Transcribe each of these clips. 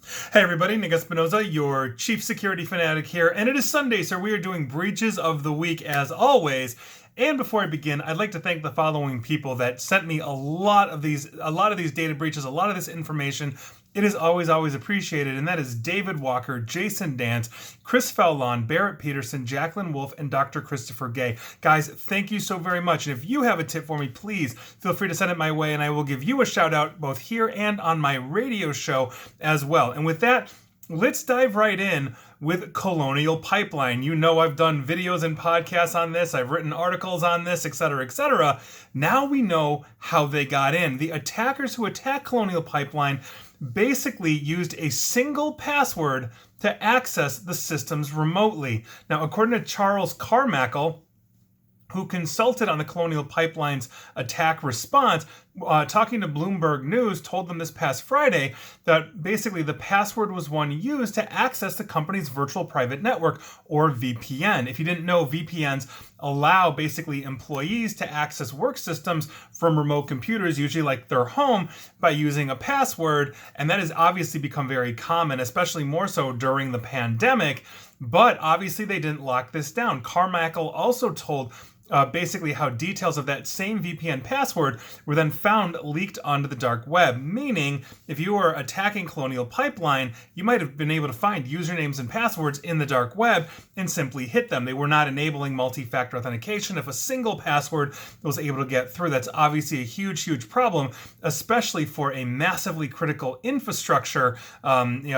Hey everybody, Nick Espinoza, your chief security fanatic here, and it is Sunday, so we are doing breaches of the week as always. And before I begin, I'd like to thank the following people that sent me a lot of these data breaches, a lot of this information. It is always appreciated, and that is David Walker, Jason Dance, Chris Fellon, Barrett Peterson, Jacqueline Wolf, and Dr. Christopher Gay. Guys, thank you so very much. And if you have a tip for me, please feel free to send it my way, and I will give you a shout out both here and on my radio show as well. And with that, let's dive right in with Colonial Pipeline. You know I've done videos and podcasts on this. I've written articles on this, etc., etc. Now we know how they got in. The attackers who attacked Colonial Pipeline basically used a single password to access the systems remotely. Now, according to Charles Carmichael, who consulted on the Colonial Pipeline's attack response, talking to Bloomberg News, told them this past Friday that basically the password was one used to access the company's virtual private network, or VPN. If you didn't know, VPNs allow basically employees to access work systems from remote computers, usually like their home, by using a password, and that has obviously become very common, especially more so during the pandemic. But obviously they didn't lock this down. Carmichael also told basically how details of that same VPN password were then found leaked onto the dark web, meaning if you were attacking Colonial Pipeline, you might have been able to find usernames and passwords in the dark web and simply hit them. They were not enabling multi-factor authentication. If a single password was able to get through, that's obviously a huge problem, especially for a massively critical infrastructure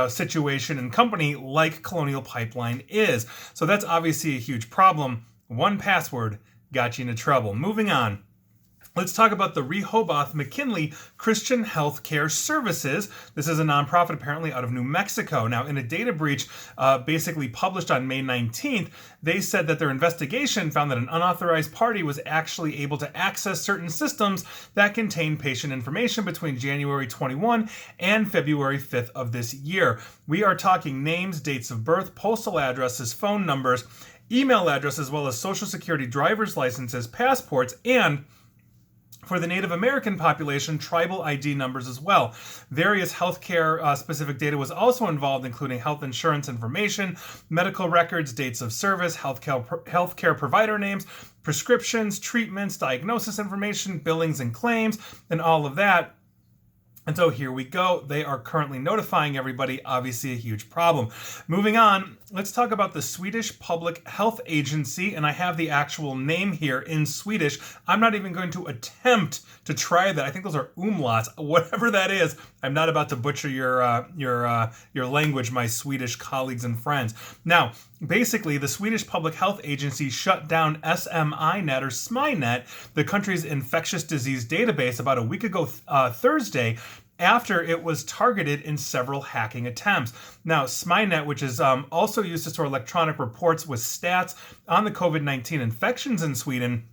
situation and company like Colonial Pipeline is. So that's obviously a huge problem. One password got you into trouble. Moving on. Let's talk about the Rehoboth Mckinley Christian Healthcare Services. This is a nonprofit apparently out of New Mexico. Now, in a data breach basically published on May 19th, they said that their investigation found that an unauthorized party was actually able to access certain systems that contain patient information between January 21 and February 5th of this year. We are talking names, dates of birth, postal addresses, phone numbers, email address, as well as social security, driver's licenses, passports, and for the Native American population, tribal ID numbers as well. Various healthcare specific data was also involved, including health insurance information, medical records, dates of service, healthcare provider names, prescriptions, treatments, diagnosis information, billings and claims, and all of that. And so here we go. They are currently notifying everybody, obviously a huge problem. Moving on, let's talk about the Swedish Public Health Agency, and I have the actual name here in Swedish. I'm not even going to attempt to try that. I think those are umlauts, whatever that is. I'm not about to butcher your language, my Swedish colleagues and friends. Now, basically, the Swedish Public Health Agency shut down SMINet or SMINet, the country's infectious disease database, about a week ago Thursday, after it was targeted in several hacking attempts. Now, SMINet, which is also used to store electronic reports with stats on the COVID-19 infections in Sweden,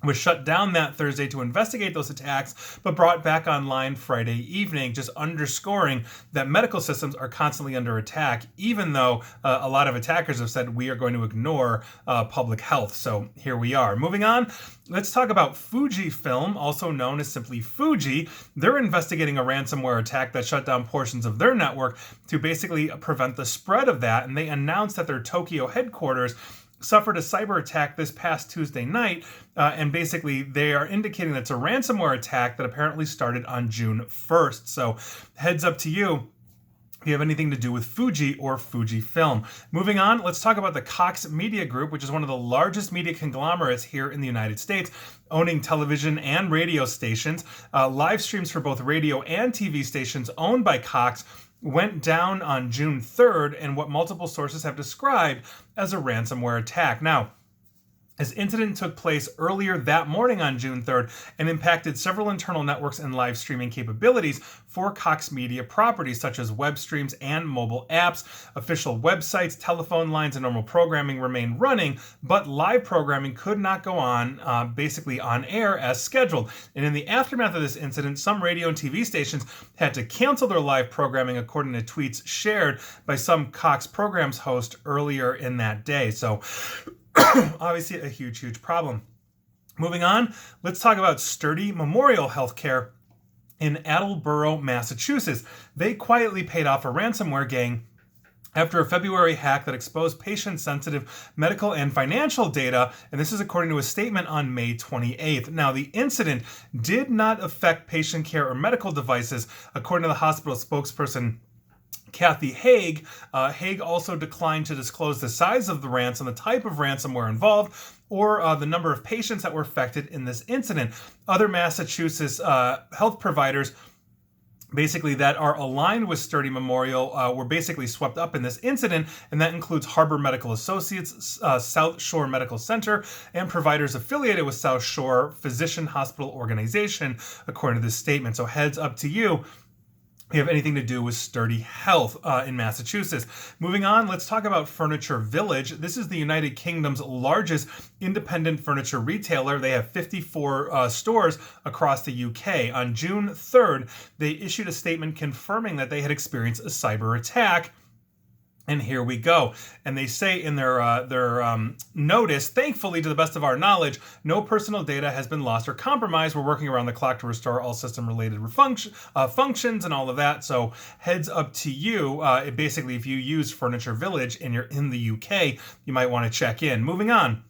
was shut down that Thursday to investigate those attacks, but brought back online Friday evening, just underscoring that medical systems are constantly under attack, even though a lot of attackers have said we are going to ignore public health. So here we are. Moving on, let's talk about Fujifilm, also known as simply Fuji. They're investigating a ransomware attack that shut down portions of their network to basically prevent the spread of that, and they announced that their Tokyo headquarters suffered a cyber attack this past Tuesday night, and basically they are indicating that it's a ransomware attack that apparently started on June 1st. So heads up to you if you have anything to do with Fuji or Fujifilm. Moving on, let's talk about the Cox Media Group, which is one of the largest media conglomerates here in the United States, owning television and radio stations. Live streams for both radio and TV stations owned by Cox went down on June 3rd in what multiple sources have described as a ransomware attack. Now, this incident took place earlier that morning on June 3rd and impacted several internal networks and live streaming capabilities for Cox Media properties such as web streams and mobile apps. Official websites, telephone lines, and normal programming remain running, but live programming could not go on basically on air as scheduled. And in the aftermath of this incident, some radio and TV stations had to cancel their live programming according to tweets shared by some Cox programs host earlier in that day. So obviously a huge problem. Moving on, let's talk about Sturdy Memorial Healthcare, in Attleboro, Massachusetts. They quietly paid off a ransomware gang after a February hack that exposed patient-sensitive medical and financial data, and this is according to a statement on May 28th. Now, the incident did not affect patient care or medical devices, according to the hospital spokesperson Kathy Haig. Haig also declined to disclose the size of the ransom, the type of ransomware involved, or the number of patients that were affected in this incident. Other Massachusetts health providers basically that are aligned with Sturdy Memorial were basically swept up in this incident, and that includes Harbor Medical Associates, South Shore Medical Center, and providers affiliated with South Shore Physician Hospital Organization, according to this statement. So heads up to you if you have anything to do with Sturdy Health in Massachusetts. Moving on, let's talk about Furniture Village. This is the United Kingdom's largest independent furniture retailer. They have 54 stores across the UK. On June 3rd, they issued a statement confirming that they had experienced a cyber attack. And here we go. And they say in their notice, thankfully, to the best of our knowledge, no personal data has been lost or compromised. We're working around the clock to restore all system-related functions and all of that. So heads up to you. Basically, if you use Furniture Village and you're in the UK, you might want to check in. Moving on.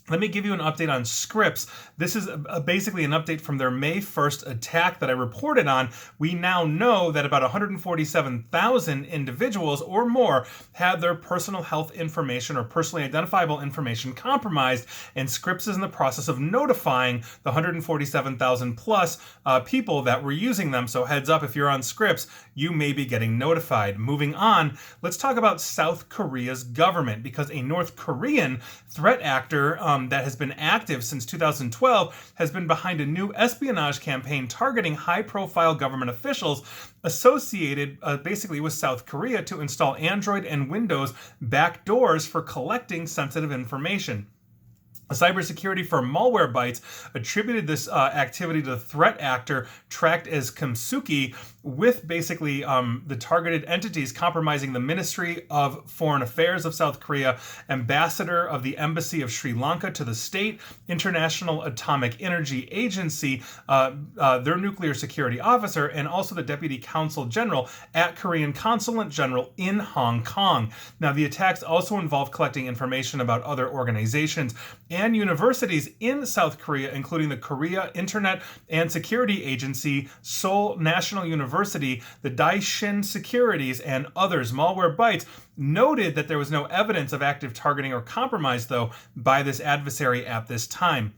Let me give you an update on Scripps. This is basically an update from their May 1st attack that I reported on. We now know that about 147,000 individuals or more had their personal health information or personally identifiable information compromised, and Scripps is in the process of notifying the 147,000 plus people that were using them. So heads up, if you're on Scripps, you may be getting notified. Moving on, let's talk about South Korea's government, because a North Korean threat actor that has been active since 2012 has been behind a new espionage campaign targeting high-profile government officials associated basically with South Korea to install Android and Windows backdoors for collecting sensitive information. A cybersecurity firm, Malwarebytes, attributed this activity to the threat actor tracked as Kimsuki, with basically the targeted entities compromising the Ministry of Foreign Affairs of South Korea, ambassador of the Embassy of Sri Lanka to the state, International Atomic Energy Agency, their nuclear security officer, and also the Deputy Consul General at Korean Consulate General in Hong Kong. Now, the attacks also involve collecting information about other organizations and universities in South Korea, including the Korea Internet and Security Agency, Seoul National University, the Daishin Securities, and others. Malwarebytes noted that there was no evidence of active targeting or compromise, though, by this adversary at this time.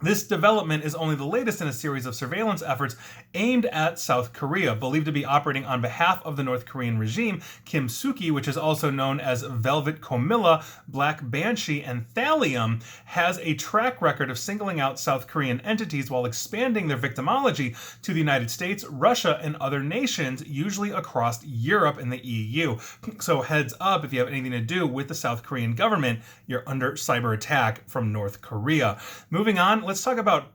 This development is only the latest in a series of surveillance efforts aimed at South Korea, believed to be operating on behalf of the North Korean regime. Kimsuki, which is also known as Velvet Comilla, Black Banshee, and Thallium, has a track record of singling out South Korean entities while expanding their victimology to the United States, Russia, and other nations, usually across Europe and the EU. So heads up, if you have anything to do with the South Korean government, you're under cyber attack from North Korea. Moving on, let's talk about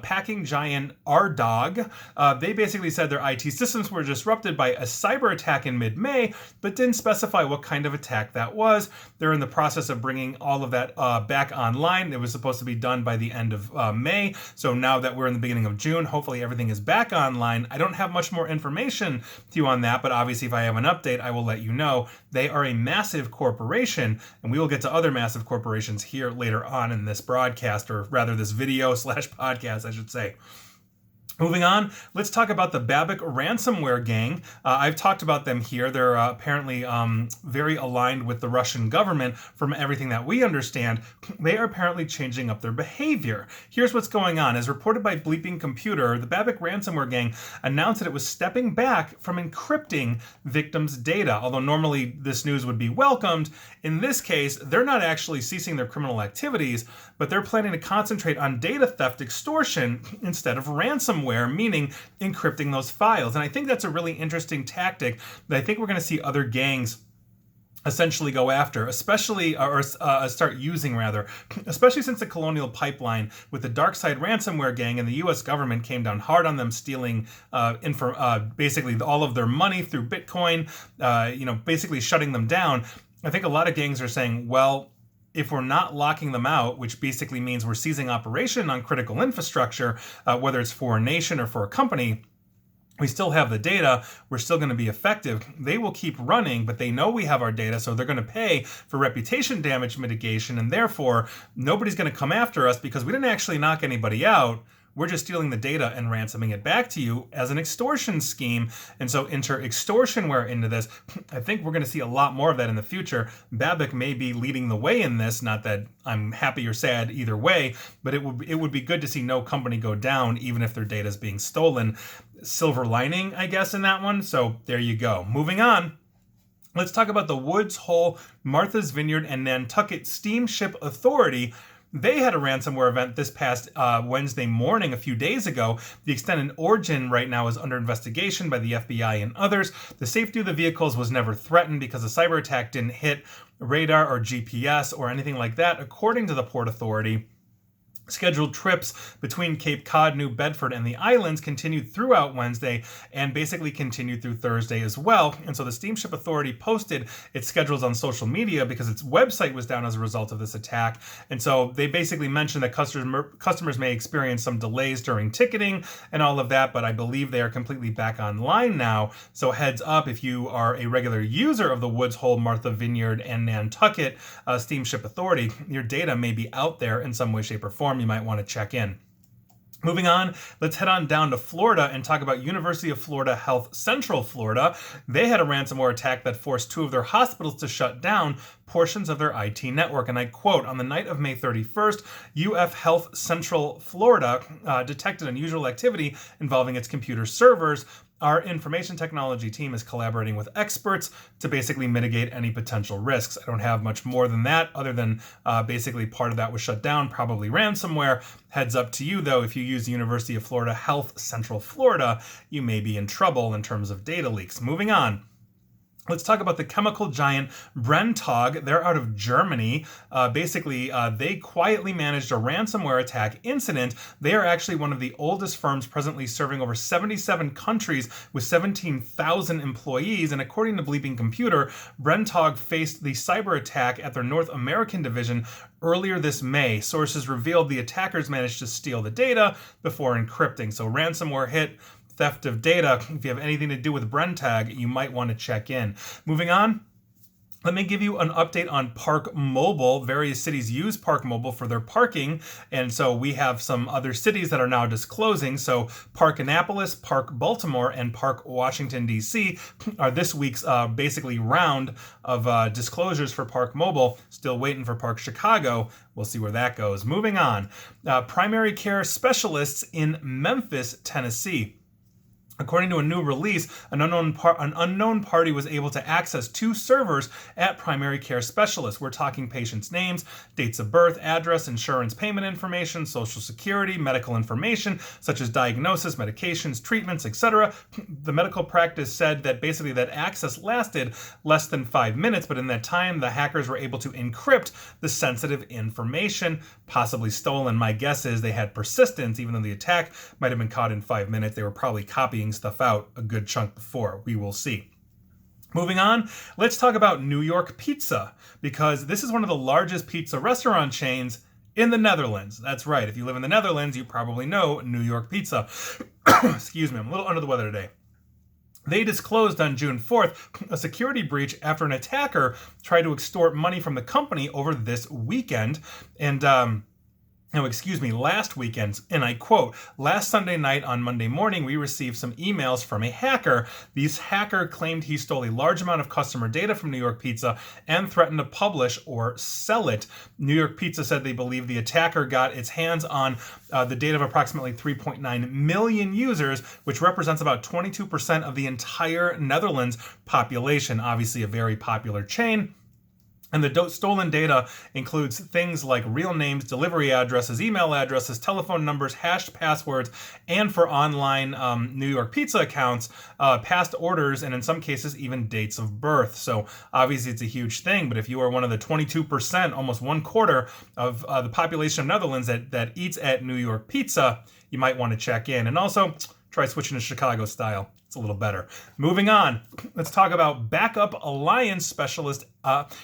packing giant Ardog. They basically said their IT systems were disrupted by a cyber attack in mid-May, but didn't specify what kind of attack that was. They're in the process of bringing all of that back online. It was supposed to be done by the end of May. So now that we're in the beginning of June, hopefully everything is back online. I don't have much more information to you on that, but obviously if I have an update, I will let you know. They are a massive corporation, and we will get to other massive corporations here later on in this broadcast, or rather this video/podcast, I should say. Moving on, let's talk about the Babic ransomware gang. I've talked about them here. They're apparently very aligned with the Russian government from everything that we understand. They are apparently changing up their behavior. Here's what's going on. As reported by Bleeping Computer, the Babic ransomware gang announced that it was stepping back from encrypting victims' data. Although normally this news would be welcomed, in this case, they're not actually ceasing their criminal activities, but they're planning to concentrate on data theft extortion instead of ransomware, meaning encrypting those files. And I think that's a really interesting tactic that I think we're going to see other gangs essentially go after, especially, or start using rather, especially since the Colonial Pipeline with the dark side ransomware gang and the U.S. government came down hard on them, stealing basically all of their money through Bitcoin, basically shutting them down. I think a lot of gangs are saying, well, if we're not locking them out, which basically means we're seizing operation on critical infrastructure, whether it's for a nation or for a company, we still have the data, we're still going to be effective. They will keep running, but they know we have our data, so they're going to pay for reputation damage mitigation, and therefore nobody's going to come after us because we didn't actually knock anybody out. We're just stealing the data and ransoming it back to you as an extortion scheme. And so enter extortionware into this. I think we're going to see a lot more of that in the future. Babic may be leading the way in this. Not that I'm happy or sad either way, but it would be good to see no company go down, even if their data is being stolen. Silver lining, I guess, in that one. So there you go. Moving on. Let's talk about the Woods Hole, Martha's Vineyard, and Nantucket Steamship Authority. They had a ransomware event this past Wednesday morning, a few days ago. The extent and origin right now is under investigation by the FBI and others. The safety of the vehicles was never threatened because the cyber attack didn't hit radar or GPS or anything like that, according to the Port Authority. Scheduled trips between Cape Cod, New Bedford, and the islands continued throughout Wednesday and basically continued through Thursday as well. And so the Steamship Authority posted its schedules on social media because its website was down as a result of this attack. And so they basically mentioned that customers may experience some delays during ticketing and all of that, but I believe they are completely back online now. So heads up, if you are a regular user of the Woods Hole, Martha Vineyard, and Nantucket Steamship Authority, your data may be out there in some way, shape, or form. You might want to check in. Moving on, let's head on down to Florida and talk about University of Florida Health Central Florida. They had a ransomware attack that forced 2 of their hospitals to shut down portions of their IT network. And I quote, on the night of May 31st, UF Health Central Florida detected unusual activity involving its computer servers. Our information technology team is collaborating with experts to basically mitigate any potential risks. I don't have much more than that, other than basically part of that was shut down, probably ransomware. Heads up to you, though, if you use the University of Florida Health Central Florida, you may be in trouble in terms of data leaks. Moving on. Let's talk about the chemical giant Brenntag. They're out of Germany. They quietly managed a ransomware attack incident. They are actually one of the oldest firms presently serving over 77 countries with 17,000 employees. And according to Bleeping Computer, Brenntag faced the cyber attack at their North American division earlier this May. Sources revealed the attackers managed to steal the data before encrypting. So ransomware hit. Theft of data. If you have anything to do with Brenntag, you might want to check in. Moving on. Let me give you an update on Park Mobile. Various cities use Park Mobile for their parking, and so we have some other cities that are now disclosing. So Park Annapolis, Park Baltimore, and Park Washington, D.C. are this week's basically round of disclosures for Park Mobile. Still waiting for Park Chicago. We'll see where that goes. Moving on. Primary care specialists in Memphis, Tennessee. According to a new release, an unknown party was able to access 2 servers at primary care specialists. We're talking patients' names, dates of birth, address, insurance payment information, social security, medical information, such as diagnosis, medications, treatments, etc. The medical practice said that basically that access lasted less than 5 minutes, but in that time, the hackers were able to encrypt the sensitive information, possibly stolen. My guess is they had persistence, even though the attack might have been caught in 5 minutes. They were probably copying stuff out a good chunk before. We will see. Moving on, let's talk about New York Pizza, because this is one of the largest pizza restaurant chains in the Netherlands. That's right. If you live in the Netherlands, you probably know New York Pizza. Excuse me, I'm a little under the weather today. They disclosed on June 4th a security breach after an attacker tried to extort money from the company over this weekend. Last weekend, and I quote, last Sunday night on Monday morning, we received some emails from a hacker. This hacker claimed he stole a large amount of customer data from New York Pizza and threatened to publish or sell it. New York Pizza said they believe the attacker got its hands on the data of approximately 3.9 million users, which represents about 22% of the entire Netherlands population. Obviously a very popular chain. And the stolen data includes things like real names, delivery addresses, email addresses, telephone numbers, hashed passwords, and for online New York Pizza accounts, past orders, and in some cases, even dates of birth. So obviously it's a huge thing, but if you are one of the 22%, almost 1/4 of the population of Netherlands that eats at New York Pizza, you might want to check in. And also, try switching to Chicago style. It's a little better. Moving on, let's talk about backup appliance specialist Exagrid.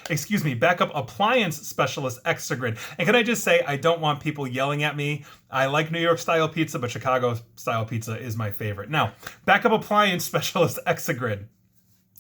And can I just say, I don't want people yelling at me. I like New York style pizza, but Chicago style pizza is my favorite. Now, backup appliance specialist Exagrid.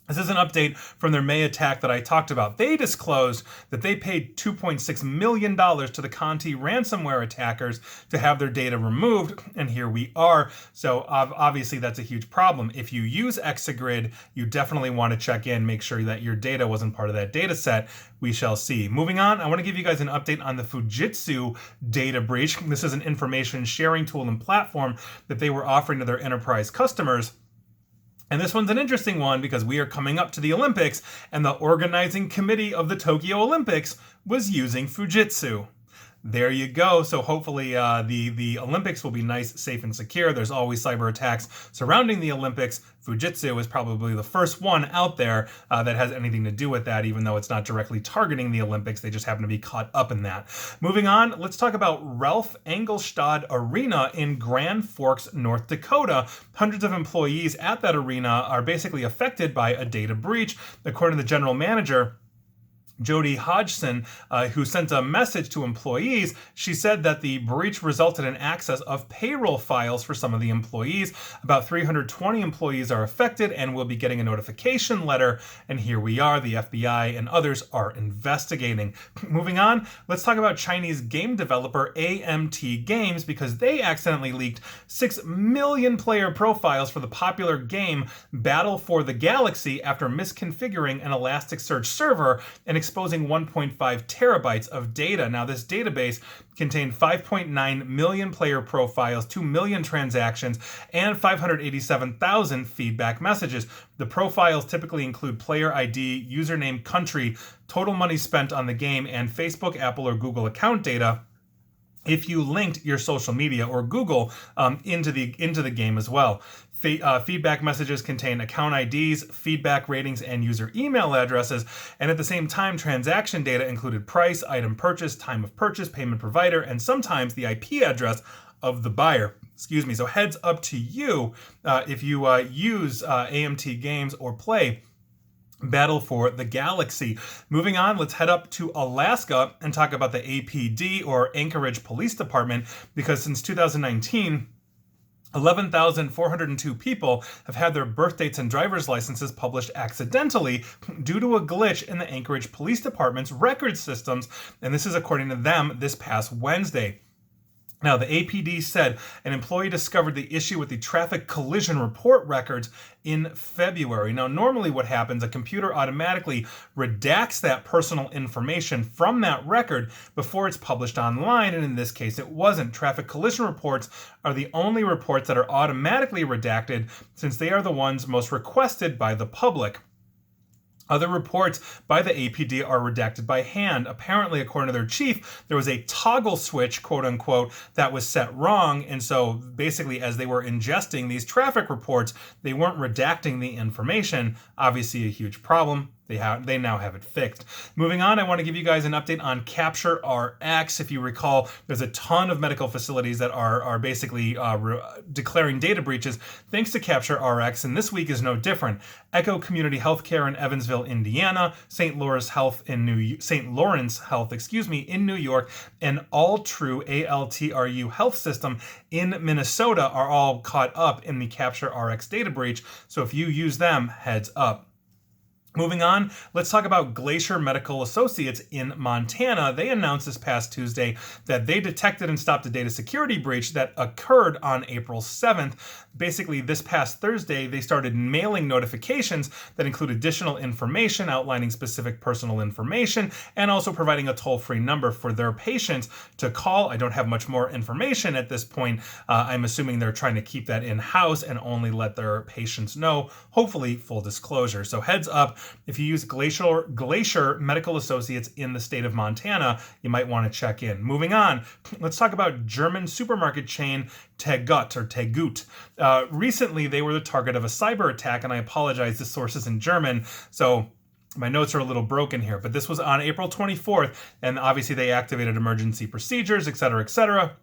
This is an update from their May attack that I talked about. They disclosed that they paid $2.6 million to the Conti ransomware attackers to have their data removed, and here we are. So obviously that's a huge problem. If you use Exagrid, you definitely want to check in, make sure that your data wasn't part of that data set. We shall see. Moving on, I want to give you guys an update on the Fujitsu data breach. This is an information sharing tool and platform that they were offering to their enterprise customers. And this one's an interesting one because we are coming up to the Olympics, and the organizing committee of the Tokyo Olympics was using Fujitsu. There you go. So hopefully the Olympics will be nice, safe, and secure. There's always cyber attacks surrounding the Olympics. Fujitsu is probably the first one out there that has anything to do with that, even though it's not directly targeting the Olympics. They just happen to be caught up in that. Moving on, let's talk about Ralph Engelstad Arena in Grand Forks, North Dakota. Hundreds of employees at that arena are basically affected by a data breach. According to the general manager, Jody Hodgson, who sent a message to employees, she said that the breach resulted in access of payroll files for some of the employees. About 320 employees are affected and will be getting a notification letter. And here we are. The FBI and others are investigating. Moving on, let's talk about Chinese game developer AMT Games, because they accidentally leaked 6 million player profiles for the popular game Battle for the Galaxy after misconfiguring an Elasticsearch server and exposing 1.5 terabytes of data. Now, this database contained 5.9 million player profiles, 2 million transactions, and 587,000 feedback messages. The profiles typically include player ID, username, country, total money spent on the game, and Facebook, Apple, or Google account data if you linked your social media or Google into the game as well. Feedback messages contain account IDs, feedback ratings, and user email addresses. And at the same time, transaction data included price, item purchase, time of purchase, payment provider, and sometimes the IP address of the buyer. So heads up to you if you use AMT Games or play Battle for the Galaxy. Moving on, let's head up to Alaska and talk about the APD, or Anchorage Police Department, because since 2019, 11,402 people have had their birth dates and driver's licenses published accidentally due to a glitch in the Anchorage Police Department's record systems, and this is according to them this past Wednesday. Now, the APD said an employee discovered the issue with the traffic collision report records in February. Now, normally what happens, a computer automatically redacts that personal information from that record before it's published online, and in this case, it wasn't. Traffic collision reports are the only reports that are automatically redacted, since they are the ones most requested by the public. Other reports by the APD are redacted by hand. Apparently, according to their chief, there was a toggle switch, quote unquote, that was set wrong. And so basically, as they were ingesting these traffic reports, they weren't redacting the information. Obviously, a huge problem. They now have it fixed. Moving on, I want to give you guys an update on Capture RX. If you recall, there's a ton of medical facilities that are basically declaring data breaches thanks to Capture RX, and this week is no different. Echo Community Healthcare in Evansville, Indiana, St. Lawrence Health in New York, and All True ALTRU Health System in Minnesota are all caught up in the Capture RX data breach. So if you use them, heads up. Moving on, let's talk about Glacier Medical Associates in Montana. They announced this past Tuesday that they detected and stopped a data security breach that occurred on April 7th. Basically, this past Thursday, they started mailing notifications that include additional information outlining specific personal information and also providing a toll-free number for their patients to call. I don't have much more information at this point. I'm assuming they're trying to keep that in-house and only let their patients know, hopefully full disclosure. So heads up, if you use Glacier Medical Associates in the state of Montana, you might want to check in. Moving on, let's talk about German supermarket chain Tegut. Recently, they were the target of a cyber attack, and I apologize, this source is in German, so my notes are a little broken here, but this was on April 24th, and obviously they activated emergency procedures, etc., etc.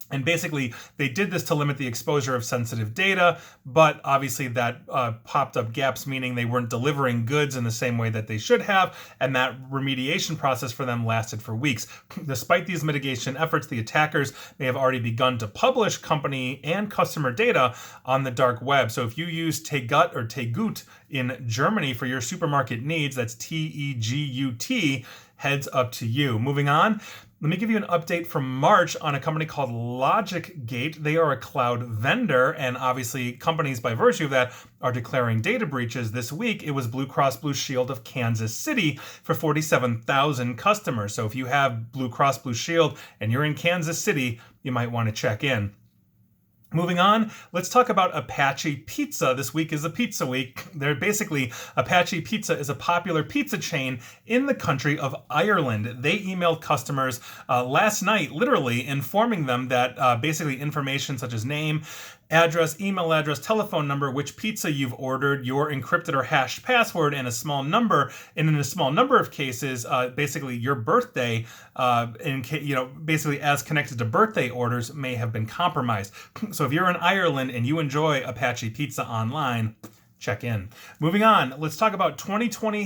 And basically, they did this to limit the exposure of sensitive data, but obviously that popped up gaps, meaning they weren't delivering goods in the same way that they should have, and that remediation process for them lasted for weeks. Despite these mitigation efforts, the attackers may have already begun to publish company and customer data on the dark web. So if you use Tegut or Tegut in Germany for your supermarket needs, that's Tegut, heads up to you. Moving on. Let me give you an update from March on a company called LogicGate. They are a cloud vendor, and obviously companies by virtue of that are declaring data breaches. This week, it was Blue Cross Blue Shield of Kansas City for 47,000 customers. So if you have Blue Cross Blue Shield and you're in Kansas City, you might want to check in. Moving on, let's talk about Apache Pizza. This week is a pizza week. They're basically, Apache Pizza is a popular pizza chain in the country of Ireland. They emailed customers last night, literally informing them that basically information such as name, address, email address, telephone number, which pizza you've ordered, your encrypted or hashed password, and a small number. And in a small number of cases, basically your birthday, basically as connected to birthday orders, may have been compromised. So if you're in Ireland and you enjoy Apache Pizza online, check in. Moving on, let's talk about 2020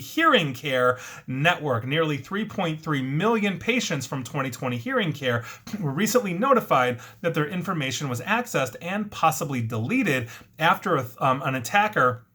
hearing care network. Nearly 3.3 million patients from 2020 hearing care were recently notified that their information was accessed and possibly deleted after an attacker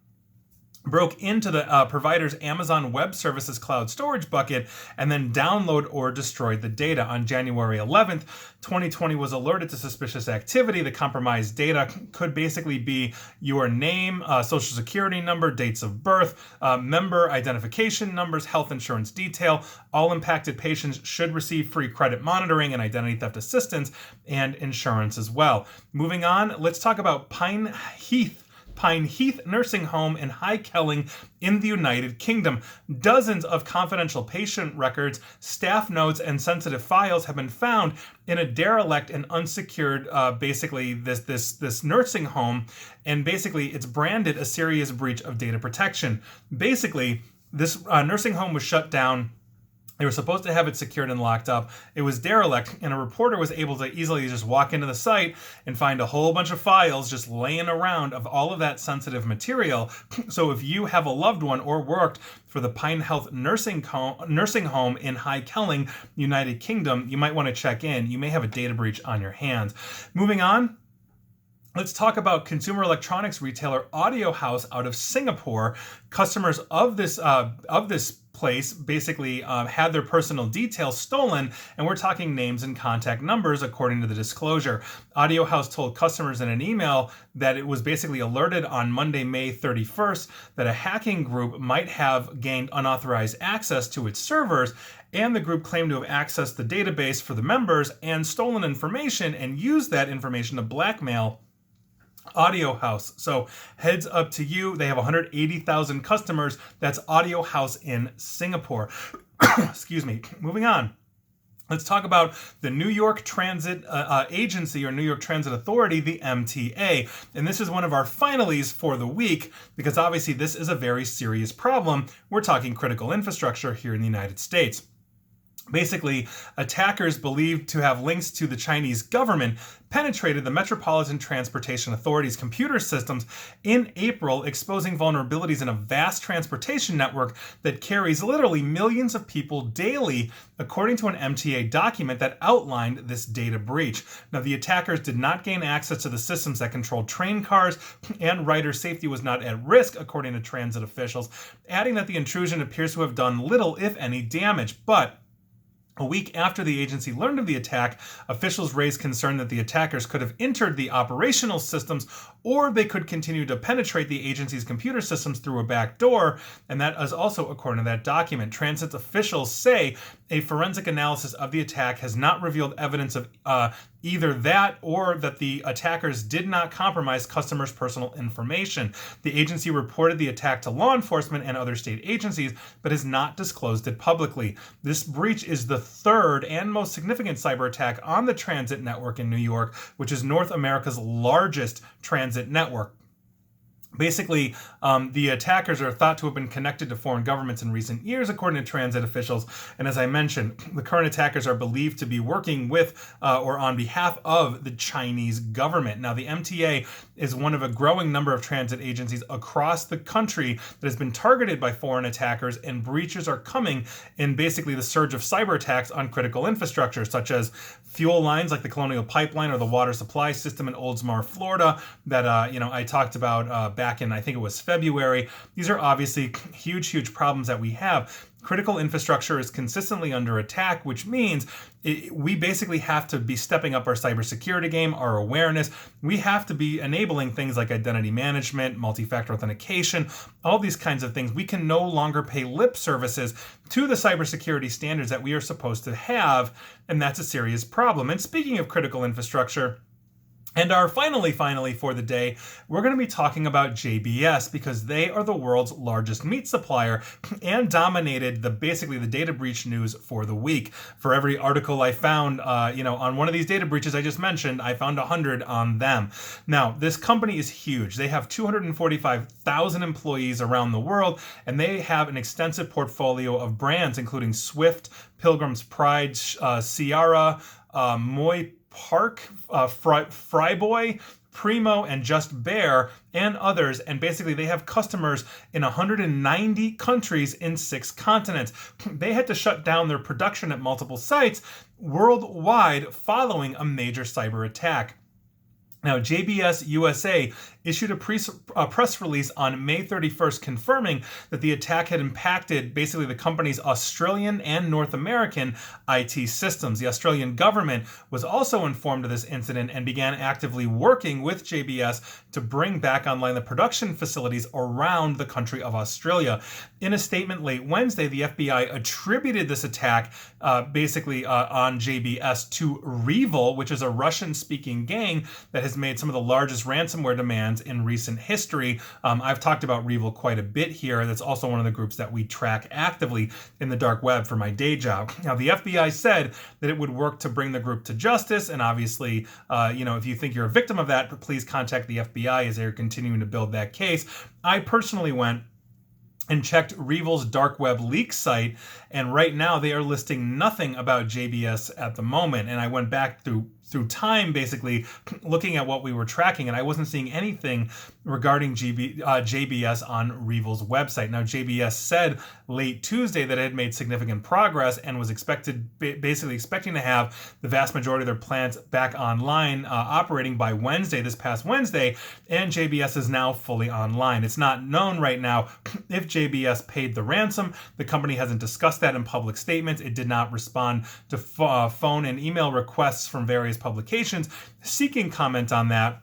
broke into the provider's Amazon Web Services cloud storage bucket and then download or destroyed the data. On January 11th, 2020 was alerted to suspicious activity. The compromised data could basically be your name, social security number, dates of birth, member identification numbers, health insurance detail. All impacted patients should receive free credit monitoring and identity theft assistance and insurance as well. Moving on, let's talk about Pine Heath Nursing Home in High Kelling in the United Kingdom. Dozens of confidential patient records, staff notes, and sensitive files have been found in a derelict and unsecured, this nursing home, and basically it's branded a serious breach of data protection. Basically, this nursing home was shut down. They were supposed to have it secured and locked up. It was derelict, and a reporter was able to easily just walk into the site and find a whole bunch of files just laying around of all of that sensitive material. So if you have a loved one or worked for the Pine Health Nursing Home in High Kelling, United Kingdom, you might want to check in. You may have a data breach on your hands. Moving on. Let's talk about consumer electronics retailer Audio House out of Singapore. Customers of this place basically had their personal details stolen, and we're talking names and contact numbers according to the disclosure. Audio House told customers in an email that it was basically alerted on Monday, May 31st, that a hacking group might have gained unauthorized access to its servers, and the group claimed to have accessed the database for the members and stolen information and used that information to blackmail Audio House. So heads up to you. They have 180,000 customers. That's Audio House in Singapore. Excuse me. Moving on. Let's talk about the New York Transit Agency or New York Transit Authority, the MTA. And this is one of our finalies for the week because obviously this is a very serious problem. We're talking critical infrastructure here in the United States. Basically, attackers believed to have links to the Chinese government penetrated the Metropolitan Transportation Authority's computer systems in April, exposing vulnerabilities in a vast transportation network that carries literally millions of people daily, according to an MTA document that outlined this data breach. Now, the attackers did not gain access to the systems that controlled train cars, and rider safety was not at risk, according to transit officials, adding that the intrusion appears to have done little, if any, damage. But a week after the agency learned of the attack, officials raised concern that the attackers could have entered the operational systems, or they could continue to penetrate the agency's computer systems through a back door, and that is also according to that document. Transit officials say a forensic analysis of the attack has not revealed evidence of either that or that the attackers did not compromise customers' personal information. The agency reported the attack to law enforcement and other state agencies, but has not disclosed it publicly. This breach is the third and most significant cyber attack on the transit network in New York, which is North America's largest transit network. Basically, the attackers are thought to have been connected to foreign governments in recent years, according to transit officials. And as I mentioned, the current attackers are believed to be working with or on behalf of the Chinese government. Now, the MTA is one of a growing number of transit agencies across the country that has been targeted by foreign attackers, and breaches are coming in basically the surge of cyber attacks on critical infrastructure, such as fuel lines like the Colonial Pipeline or the water supply system in Oldsmar, Florida, that I talked about back in, I think it was February. These are obviously huge problems that we have. Critical infrastructure is consistently under attack, which means we basically have to be stepping up our cybersecurity game, our awareness. We have to be enabling things like identity management, multi-factor authentication, all these kinds of things. We can no longer pay lip services to the cybersecurity standards that we are supposed to have, and that's a serious problem. And speaking of critical infrastructure, and our finally for the day, we're going to be talking about JBS, because they are the world's largest meat supplier and dominated basically the data breach news for the week. For every article I found, on one of these data breaches I just mentioned, I found 100 on them. Now, this company is huge. They have 245,000 employees around the world, and they have an extensive portfolio of brands, including Swift, Pilgrim's Pride, Ciara, Moy Park, Fryboy, Primo, and Just Bear, and others. And basically they have customers in 190 countries in 6 continents. They had to shut down their production at multiple sites worldwide following a major cyber attack. Now, JBS USA issued a press release on May 31st confirming that the attack had impacted basically the company's Australian and North American IT systems. The Australian government was also informed of this incident and began actively working with JBS to bring back online the production facilities around the country of Australia. In a statement late Wednesday, the FBI attributed this attack on JBS to Rehoboth, which is a Russian-speaking gang that has made some of the largest ransomware demands in recent history. I've talked about Rehoboth quite a bit here. That's also one of the groups that we track actively in the dark web for my day job. Now, the FBI said that it would work to bring the group to justice, and obviously, if you think you're a victim of that, please contact the FBI as they're continuing to build that case. I personally went and checked Rehoboth's dark web leak site, and right now they are listing nothing about JBS at the moment. And I went back through time, basically looking at what we were tracking, and I wasn't seeing anything regarding JBS on Rehoboth's website. Now, JBS said late Tuesday that it had made significant progress and was expecting to have the vast majority of their plants back online, operating by this past Wednesday, and JBS is now fully online. It's not known right now if JBS paid the ransom. The company hasn't discussed that in public statements. It did not respond to phone and email requests from various publications seeking comment on that,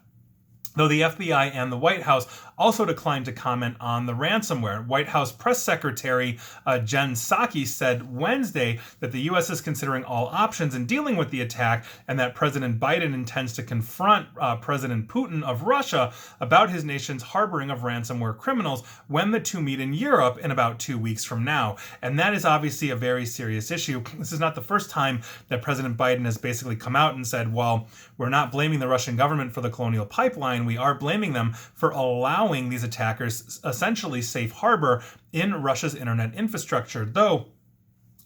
though the FBI and the White House also declined to comment on the ransomware. White House Press Secretary Jen Psaki said Wednesday that the U.S. is considering all options in dealing with the attack, and that President Biden intends to confront President Putin of Russia about his nation's harboring of ransomware criminals when the two meet in Europe in about 2 weeks from now. And that is obviously a very serious issue. This is not the first time that President Biden has basically come out and said, well, we're not blaming the Russian government for the Colonial Pipeline. We are blaming them for allowing these attackers essentially safe harbor in Russia's internet infrastructure. Though,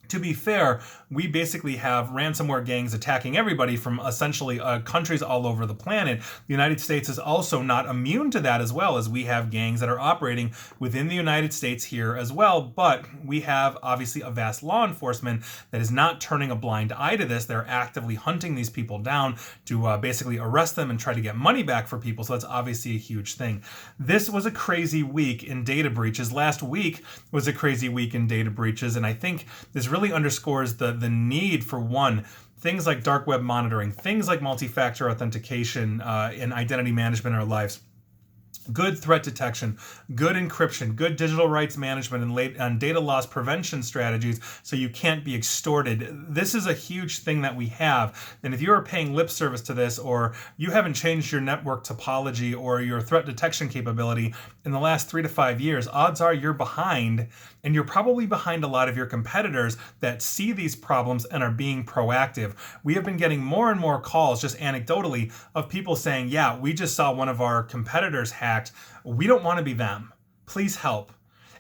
to be fair, we basically have ransomware gangs attacking everybody from essentially countries all over the planet. The United States is also not immune to that, as well, as we have gangs that are operating within the United States here as well. But we have obviously a vast law enforcement that is not turning a blind eye to this. They're actively hunting these people down to basically arrest them and try to get money back for people. So that's obviously a huge thing. This was a crazy week in data breaches. Last week was a crazy week in data breaches, and I think this really underscores the need for, one, things like dark web monitoring, things like multi-factor authentication and identity management in our lives. Good threat detection, good encryption, good digital rights management, and data loss prevention strategies so you can't be extorted. This is a huge thing that we have. And if you are paying lip service to this, or you haven't changed your network topology or your threat detection capability in the last 3 to 5 years, odds are you're behind, and you're probably behind a lot of your competitors that see these problems and are being proactive. We have been getting more and more calls, just anecdotally, of people saying, yeah, we just saw one of our competitors hacked, attacked. We don't want to be them. Please help.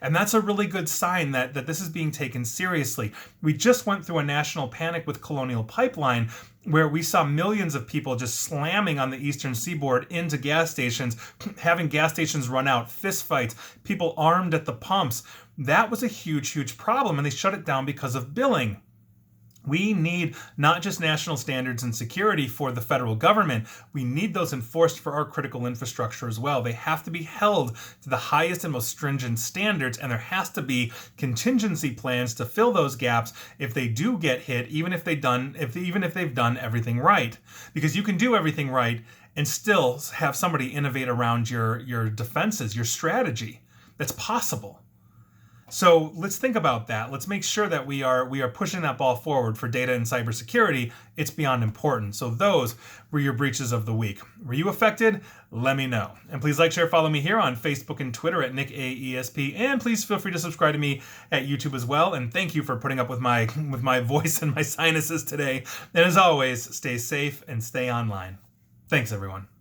And that's a really good sign that this is being taken seriously. We just went through a national panic with Colonial Pipeline, where we saw millions of people just slamming on the eastern seaboard into gas stations, having gas stations run out, fistfights, people armed at the pumps. That was a huge, huge problem, and they shut it down because of billing. We need not just national standards and security for the federal government, we need those enforced for our critical infrastructure as well. They have to be held to the highest and most stringent standards, and there has to be contingency plans to fill those gaps if they do get hit, even if they've done everything right. Because you can do everything right and still have somebody innovate around your defenses, your strategy. That's possible. So let's think about that. Let's make sure that we are pushing that ball forward for data and cybersecurity. It's beyond important. So those were your breaches of the week. Were you affected? Let me know. And please like, share, follow me here on Facebook and Twitter at NickAESP. And please feel free to subscribe to me at YouTube as well. And thank you for putting up with my voice and my sinuses today. And as always, stay safe and stay online. Thanks, everyone.